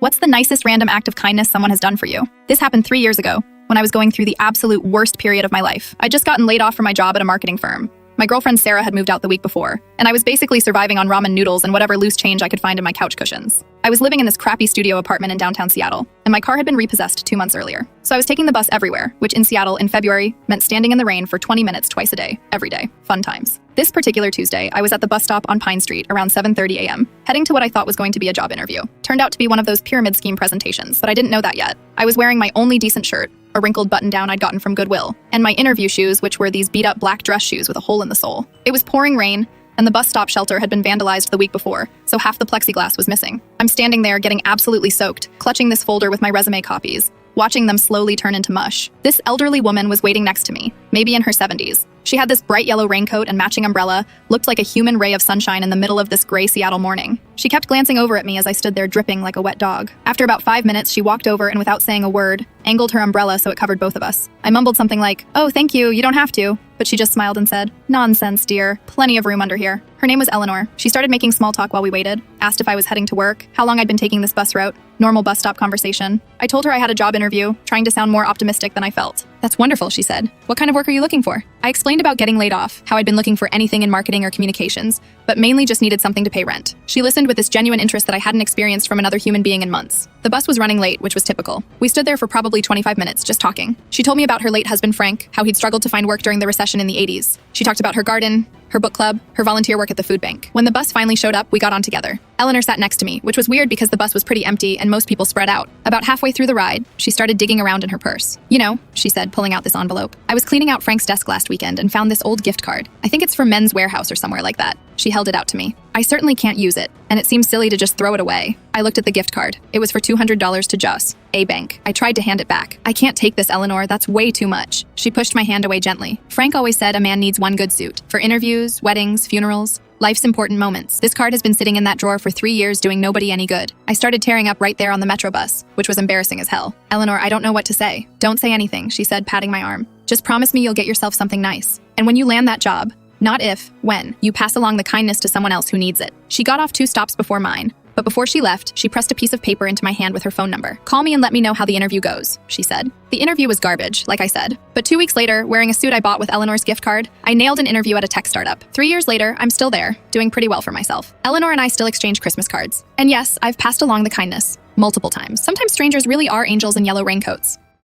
What's the nicest random act of kindness someone has done for you? This happened 3 years ago, when I was going through the absolute worst period of my life. I'd just gotten laid off from my job at a marketing firm. My girlfriend Sarah had moved out the week before, and I was basically surviving on ramen noodles and whatever loose change I could find in my couch cushions. I was living in this crappy studio apartment in downtown Seattle, and my car had been repossessed 2 months earlier. So I was taking the bus everywhere, which in Seattle in February meant standing in the rain for 20 minutes twice a day, every day. Fun times. This particular Tuesday, I was at the bus stop on Pine Street around 7:30 a.m., heading to what I thought was going to be a job interview. Turned out to be one of those pyramid scheme presentations, but I didn't know that yet. I was wearing my only decent shirt, a wrinkled button-down I'd gotten from Goodwill, and my interview shoes, which were these beat-up black dress shoes with a hole in the sole. It was pouring rain, and the bus stop shelter had been vandalized the week before, so half the plexiglass was missing. I'm standing there getting absolutely soaked, clutching this folder with my resume copies, watching them slowly turn into mush. This elderly woman was waiting next to me, maybe in her 70s. She had this bright yellow raincoat and matching umbrella, looked like a human ray of sunshine in the middle of this gray Seattle morning. She kept glancing over at me as I stood there dripping like a wet dog. After about 5 minutes, she walked over and without saying a word, angled her umbrella so it covered both of us. I mumbled something like, "Oh, thank you, you don't have to." But she just smiled and said, "Nonsense, dear. Plenty of room under here." Her name was Eleanor. She started making small talk while we waited, asked if I was heading to work, how long I'd been taking this bus route, normal bus stop conversation. I told her I had a job interview, trying to sound more optimistic than I felt. "That's wonderful," she said. "What kind of work are you looking for?" I explained about getting laid off, how I'd been looking for anything in marketing or communications, but mainly just needed something to pay rent. She listened with this genuine interest that I hadn't experienced from another human being in months. The bus was running late, which was typical. We stood there for probably 25 minutes, just talking. She told me about her late husband, Frank, how he'd struggled to find work during the recession in the 80s. She talked about her garden, her book club, her volunteer work at the food bank. When the bus finally showed up, we got on together. Eleanor sat next to me, which was weird because the bus was pretty empty and most people spread out. About halfway through the ride, she started digging around in her purse. "You know," she said, pulling out this envelope. "I was cleaning out Frank's desk last weekend and found this old gift card. I think it's from Men's Warehouse or somewhere like that." She held it out to me. "I certainly can't use it, and it seems silly to just throw it away." I looked at the gift card. It was for $200 to Joss, a bank. I tried to hand it back. "I can't take this, Eleanor. That's way too much." She pushed my hand away gently. "Frank always said a man needs one good suit. For interviews, weddings, funerals, life's important moments. This card has been sitting in that drawer for 3 years doing nobody any good." I started tearing up right there on the Metro bus, which was embarrassing as hell. "Eleanor, I don't know what to say." "Don't say anything," she said, patting my arm. "Just promise me you'll get yourself something nice. And when you land that job, not if, when, you pass along the kindness to someone else who needs it." She got off 2 stops before mine, but before she left, she pressed a piece of paper into my hand with her phone number. "Call me and let me know how the interview goes," she said. The interview was garbage, like I said. But 2 weeks later, wearing a suit I bought with Eleanor's gift card, I nailed an interview at a tech startup. 3 years later, I'm still there, doing pretty well for myself. Eleanor and I still exchange Christmas cards. And yes, I've passed along the kindness multiple times. Sometimes strangers really are angels in yellow raincoats.